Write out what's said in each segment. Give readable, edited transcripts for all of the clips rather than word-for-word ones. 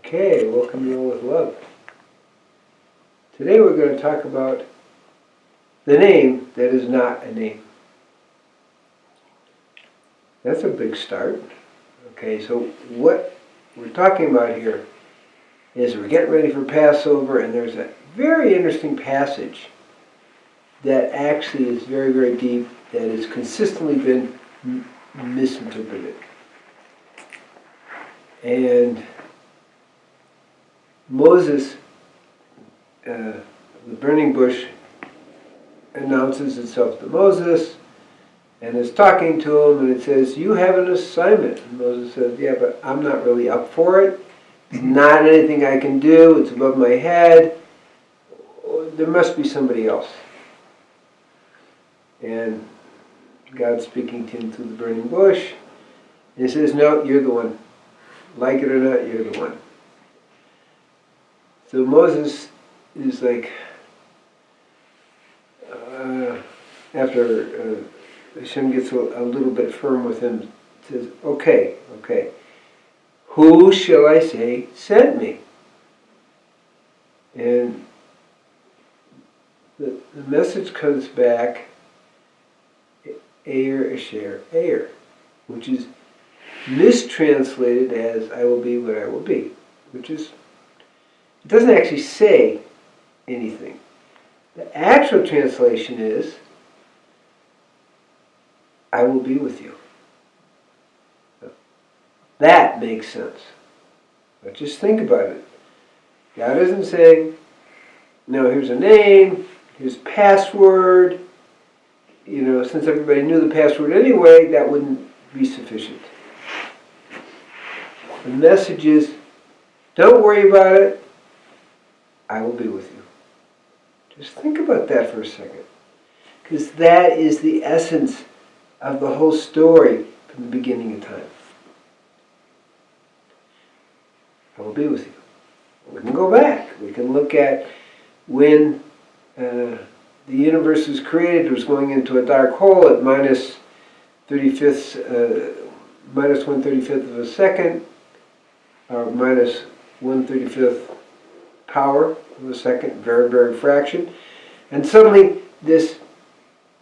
Okay, welcome you all with love. Today we're going to talk about the name that is not a name. That's a big start. Okay, so what we're talking about here is we're getting ready for Passover, and there's a very interesting passage that actually is very, very deep, that has consistently been misinterpreted. And Moses, the burning bush, announces itself to Moses and is talking to him, and it says, "You have an assignment." And Moses says, "Yeah, but I'm not really up for it. It's not anything I can do. It's above my head. There must be somebody else." And God's speaking to him through the burning bush, and he says, "No, you're the one. Like it or not, you're the one." So Moses is like, after Hashem gets a little bit firm with him, says, okay, who shall I say sent me? And the message comes back, Ayer, Asher, Ayer, which is mistranslated as "I will be what I will be," which is, it doesn't actually say anything. The actual translation is, "I will be with you." That makes sense. But just think about it. God isn't saying, "No, here's a name, here's a password. Since everybody knew the password anyway, that wouldn't be sufficient." The message is, don't worry about it. I will be with you. Just think about that for a second. Because that is the essence of the whole story from the beginning of time. I will be with you. We can go back. We can look at when the universe was created. It was going into a dark hole at minus 1/35th of a second, or minus 1/35th power of a second, very, very fraction. And suddenly this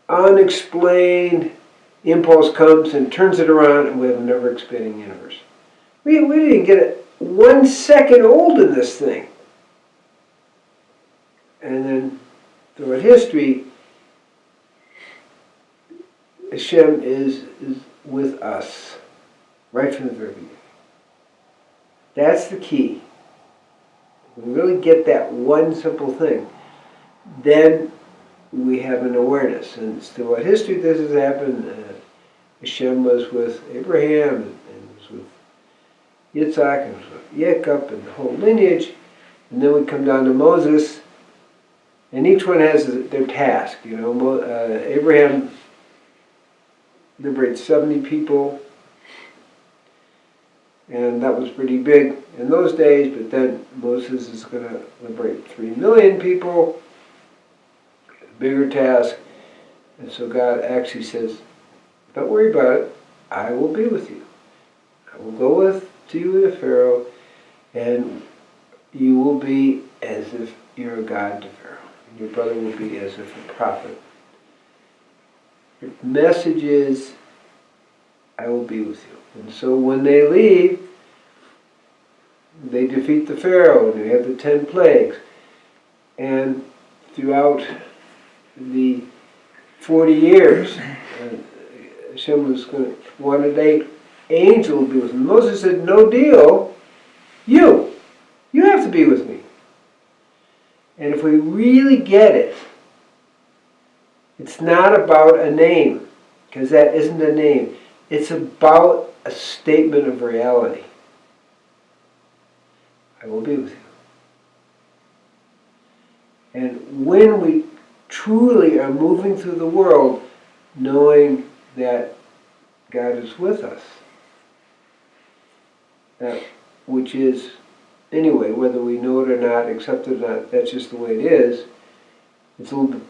unexplained impulse comes and turns it around, and we have a never expanding universe. We didn't get it 1 second old in this thing. And then throughout history, Hashem is with us right from the very beginning. That's the key. When we really get that one simple thing, then we have an awareness. And throughout history this has happened. Hashem was with Abraham, and was with Yitzhak, and was with Jacob, and the whole lineage. And then we come down to Moses, and each one has their task. Abraham liberates 70 people, and that was pretty big in those days, but then Moses is going to liberate 3 million people, a bigger task. And so God actually says, don't worry about it, I will be with you. I will go to you to Pharaoh, and you will be as if you're a god to Pharaoh, and your brother will be as if a prophet. The message is, I will be with you. And so when they leave, they defeat the Pharaoh, and they have the 10 plagues. And throughout the 40 years, Hashem wanted an angel to be with him. Moses said, "No deal. You have to be with me." And if we really get it, it's not about a name, because that isn't a name. It's about a statement of reality. I will be with you. And when we truly are moving through the world, knowing that God is with us, which is, anyway, whether we know it or not, accept it or not, that's just the way it is. It's a little bit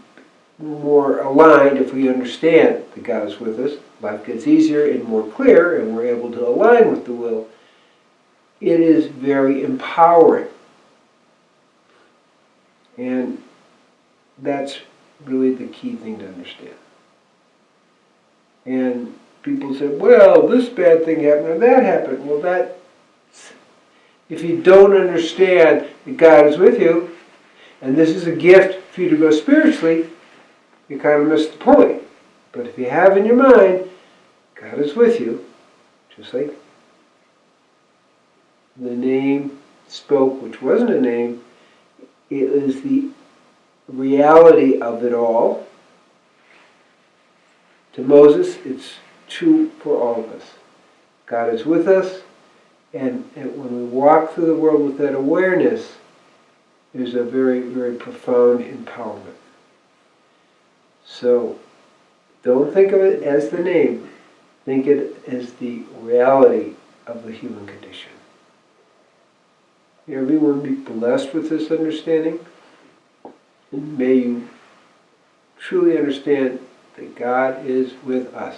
more aligned if we understand that God is with us. Life gets easier and more clear, and we're able to align with the will. it is very empowering. And that's really the key thing to understand. And people say, well, this bad thing happened or that happened. Well, if you don't understand that God is with you, and this is a gift for you to grow spiritually, you kind of miss the point. But if you have in your mind, God is with you, just like the name spoke, which wasn't a name, it is the reality of it all. To Moses, it's true for all of us. God is with us, and when we walk through the world with that awareness, there's a very, very profound empowerment. So, don't think of it as the name. Think of it as the reality of the human condition. May everyone be blessed with this understanding, and may you truly understand that God is with us.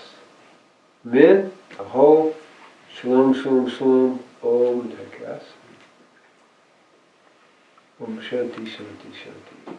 Amen. Aho. Shalom, shalom, shalom. Om Takas. Om Shanti, Shanti, Shanti.